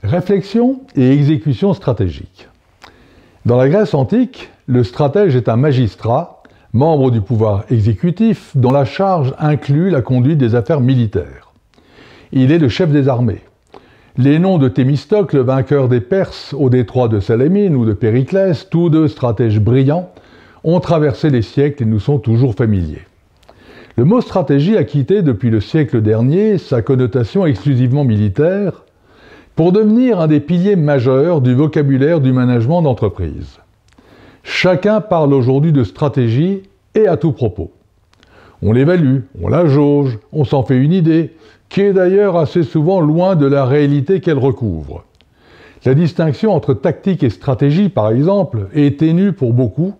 Réflexion et exécution stratégique. Dans la Grèce antique, le stratège est un magistrat, membre du pouvoir exécutif, dont la charge inclut la conduite des affaires militaires. Il est le chef des armées. Les noms de Thémistocle, vainqueur des Perses au détroit de Salamine, ou de Périclès, tous deux stratèges brillants, ont traversé les siècles et nous sont toujours familiers. Le mot stratégie a quitté depuis le siècle dernier sa connotation exclusivement militaire pour devenir un des piliers majeurs du vocabulaire du management d'entreprise. Chacun parle aujourd'hui de stratégie et à tout propos. On l'évalue, on la jauge, on s'en fait une idée, qui est d'ailleurs assez souvent loin de la réalité qu'elle recouvre. La distinction entre tactique et stratégie, par exemple, est ténue pour beaucoup,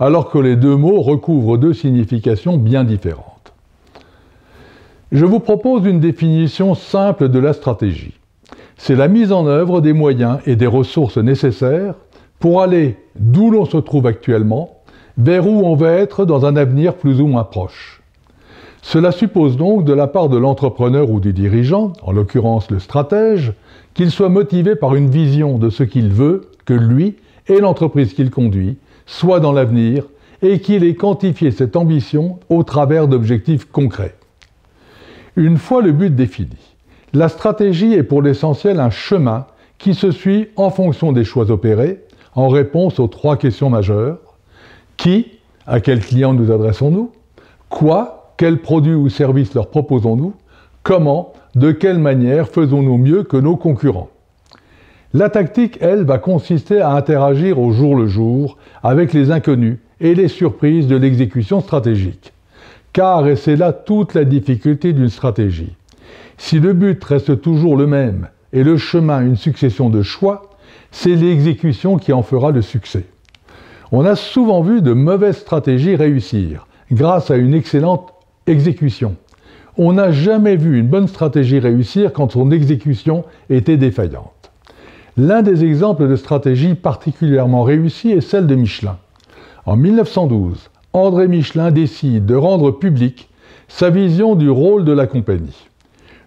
alors que les deux mots recouvrent deux significations bien différentes. Je vous propose une définition simple de la stratégie. C'est la mise en œuvre des moyens et des ressources nécessaires pour aller d'où l'on se trouve actuellement, vers où on va être dans un avenir plus ou moins proche. Cela suppose donc de la part de l'entrepreneur ou du dirigeant, en l'occurrence le stratège, qu'il soit motivé par une vision de ce qu'il veut que lui et l'entreprise qu'il conduit soient dans l'avenir et qu'il ait quantifié cette ambition au travers d'objectifs concrets. Une fois le but défini, la stratégie est pour l'essentiel un chemin qui se suit en fonction des choix opérés, en réponse aux trois questions majeures. Qui, à quel client nous adressons-nous? Quoi, quel produit ou service leur proposons-nous? Comment, de quelle manière faisons-nous mieux que nos concurrents? La tactique, elle, va consister à interagir au jour le jour avec les inconnus et les surprises de l'exécution stratégique. Car, et c'est là toute la difficulté d'une stratégie, si le but reste toujours le même et le chemin une succession de choix, c'est l'exécution qui en fera le succès. On a souvent vu de mauvaises stratégies réussir grâce à une excellente exécution. On n'a jamais vu une bonne stratégie réussir quand son exécution était défaillante. L'un des exemples de stratégie particulièrement réussie est celle de Michelin. En 1912, André Michelin décide de rendre publique sa vision du rôle de la compagnie.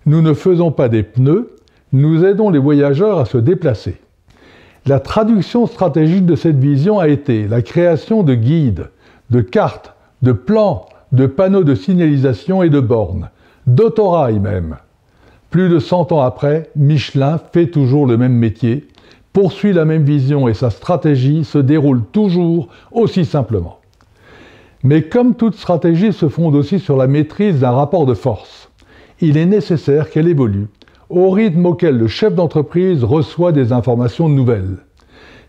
Nous ne faisons pas des pneus, nous aidons les voyageurs à se déplacer. La traduction stratégique de cette vision a été la création de guides, de cartes, de plans, de panneaux de signalisation et de bornes, d'autorails même. Plus de 100 ans après, Michelin fait toujours le même métier, poursuit la même vision et sa stratégie se déroule toujours aussi simplement. Mais comme toute stratégie se fonde aussi sur la maîtrise d'un rapport de force, il est nécessaire qu'elle évolue au rythme auquel le chef d'entreprise reçoit des informations nouvelles.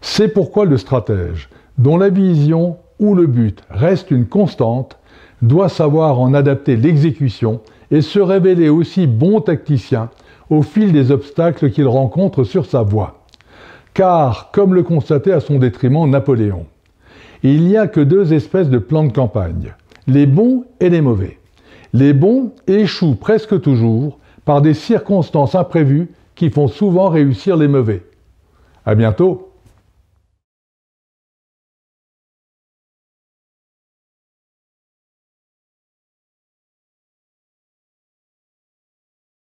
C'est pourquoi le stratège, dont la vision ou le but reste une constante, doit savoir en adapter l'exécution et se révéler aussi bon tacticien au fil des obstacles qu'il rencontre sur sa voie. Car, comme le constatait à son détriment Napoléon, il n'y a que deux espèces de plans de campagne, les bons et les mauvais. Les bons échouent presque toujours par des circonstances imprévues qui font souvent réussir les mauvais. À bientôt!